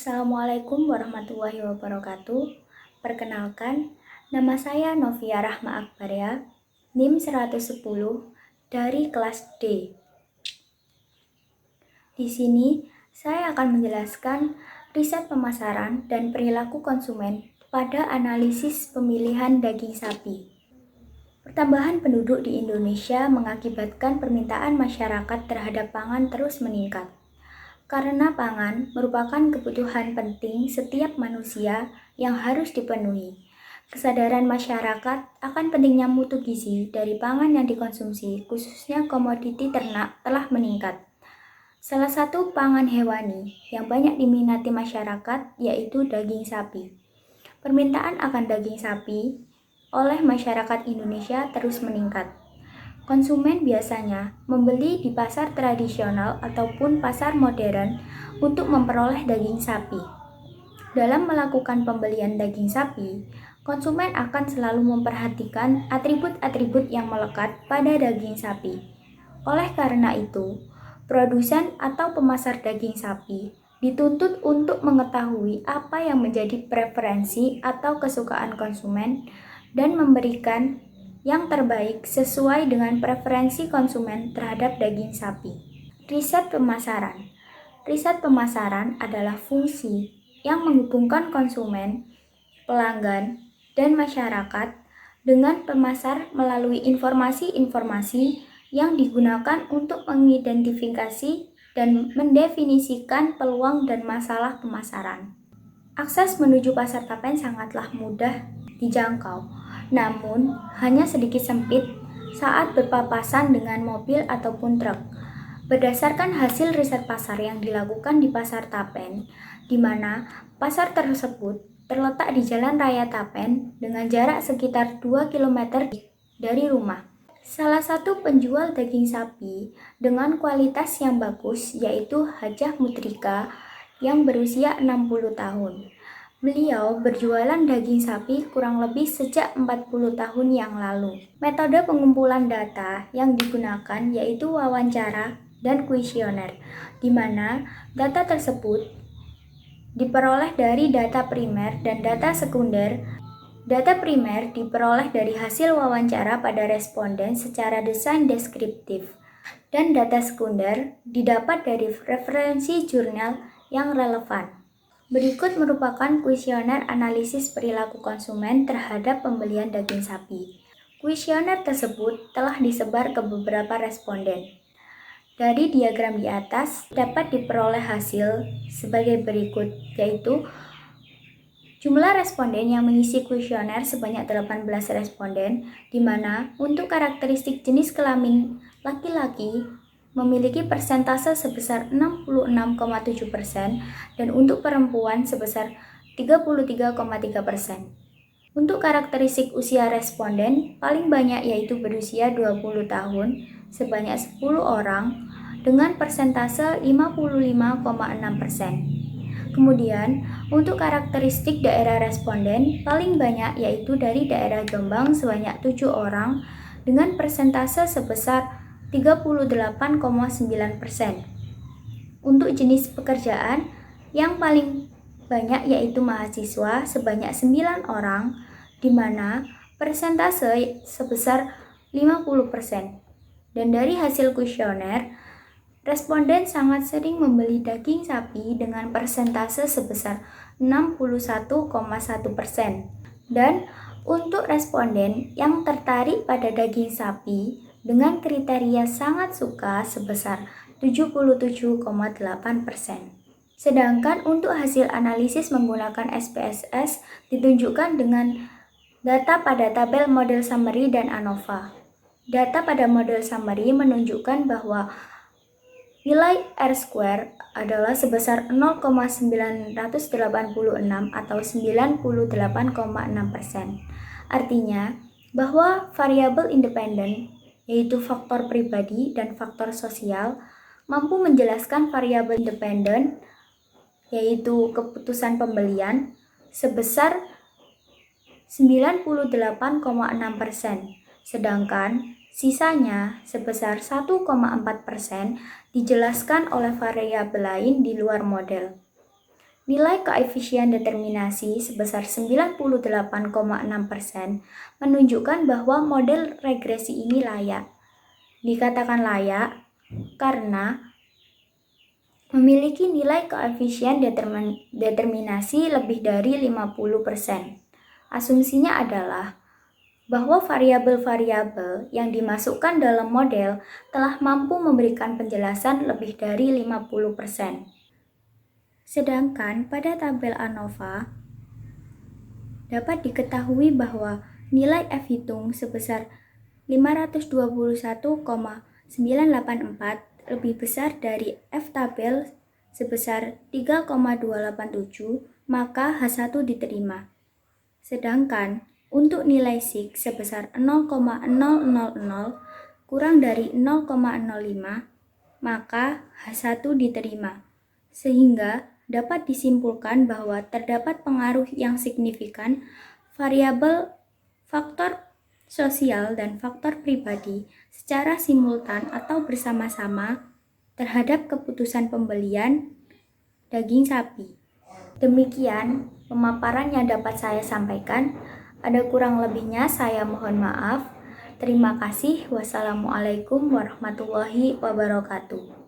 Assalamualaikum warahmatullahi wabarakatuh. Perkenalkan, nama saya Novia Rahma Akbaria, NIM 110 dari kelas D. Di sini, saya akan menjelaskan riset pemasaran dan perilaku konsumen pada analisis pemilihan daging sapi. Pertambahan penduduk di Indonesia mengakibatkan permintaan masyarakat terhadap pangan terus meningkat. Karena pangan merupakan kebutuhan penting setiap manusia yang harus dipenuhi. Kesadaran masyarakat akan pentingnya mutu gizi dari pangan yang dikonsumsi, khususnya komoditi ternak, telah meningkat. Salah satu pangan hewani yang banyak diminati masyarakat yaitu daging sapi. Permintaan akan daging sapi oleh masyarakat Indonesia terus meningkat. Konsumen biasanya membeli di pasar tradisional ataupun pasar modern untuk memperoleh daging sapi. Dalam melakukan pembelian daging sapi, konsumen akan selalu memperhatikan atribut-atribut yang melekat pada daging sapi. Oleh karena itu, produsen atau pemasar daging sapi dituntut untuk mengetahui apa yang menjadi preferensi atau kesukaan konsumen dan memberikan yang terbaik sesuai dengan preferensi konsumen terhadap daging sapi. Riset pemasaran. Riset pemasaran adalah fungsi yang menghubungkan konsumen, pelanggan, dan masyarakat dengan pemasar melalui informasi-informasi yang digunakan untuk mengidentifikasi dan mendefinisikan peluang dan masalah pemasaran. Akses menuju pasar Tapen sangatlah mudah dijangkau, namun hanya sedikit sempit saat berpapasan dengan mobil ataupun truk. Berdasarkan hasil riset pasar yang dilakukan di Pasar Tapen, di mana pasar tersebut terletak di Jalan Raya Tapen dengan jarak sekitar 2 km dari rumah. Salah satu penjual daging sapi dengan kualitas yang bagus yaitu Hajah Mutrika yang berusia 60 tahun. Beliau berjualan daging sapi kurang lebih sejak 40 tahun yang lalu. Metode pengumpulan data yang digunakan yaitu wawancara dan kuesioner, di mana data tersebut diperoleh dari data primer dan data sekunder. Data primer diperoleh dari hasil wawancara pada responden secara desain deskriptif, dan data sekunder didapat dari referensi jurnal yang relevan. Berikut merupakan kuesioner analisis perilaku konsumen terhadap pembelian daging sapi. Kuesioner tersebut telah disebar ke beberapa responden. Dari diagram di atas dapat diperoleh hasil sebagai berikut, yaitu jumlah responden yang mengisi kuesioner sebanyak 18 responden, di mana untuk karakteristik jenis kelamin laki-laki memiliki persentase sebesar 66,7% dan untuk perempuan sebesar 33,3%. Untuk karakteristik usia responden, paling banyak yaitu berusia 20 tahun sebanyak 10 orang dengan persentase 55,6%. Kemudian, untuk karakteristik daerah responden, paling banyak yaitu dari daerah Jombang sebanyak 7 orang dengan persentase sebesar 38,9%. Untuk jenis pekerjaan, yang paling banyak yaitu mahasiswa sebanyak 9 orang, di mana persentase sebesar 50%. Dan dari hasil kuesioner, responden sangat sering membeli daging sapi dengan persentase sebesar 61,1%. Dan untuk responden yang tertarik pada daging sapi dengan kriteria sangat suka sebesar 77,8%. Sedangkan untuk hasil analisis menggunakan SPSS ditunjukkan dengan data pada tabel model summary dan ANOVA. Data pada model summary menunjukkan bahwa nilai R-square adalah sebesar 0,986 atau 98,6%. Artinya bahwa variabel independen, yaitu faktor pribadi dan faktor sosial, mampu menjelaskan variabel independen, yaitu keputusan pembelian, sebesar 98,6%, sedangkan sisanya sebesar 1,4% dijelaskan oleh variabel lain di luar model. Nilai koefisien determinasi sebesar 98,6% menunjukkan bahwa model regresi ini layak. Dikatakan layak karena memiliki nilai koefisien determinasi lebih dari 50%. Asumsinya adalah bahwa variabel-variabel yang dimasukkan dalam model telah mampu memberikan penjelasan lebih dari 50%. Sedangkan pada tabel ANOVA dapat diketahui bahwa nilai F hitung sebesar 521,984 lebih besar dari F tabel sebesar 3,287, maka H1 diterima. Sedangkan untuk nilai SIG sebesar 0,000 kurang dari 0,05, maka H1 diterima. Sehingga dapat disimpulkan bahwa terdapat pengaruh yang signifikan variabel faktor sosial dan faktor pribadi secara simultan atau bersama-sama terhadap keputusan pembelian daging sapi. Demikian pemaparan yang dapat saya sampaikan. Ada kurang lebihnya saya mohon maaf. Terima kasih. Wassalamualaikum warahmatullahi wabarakatuh.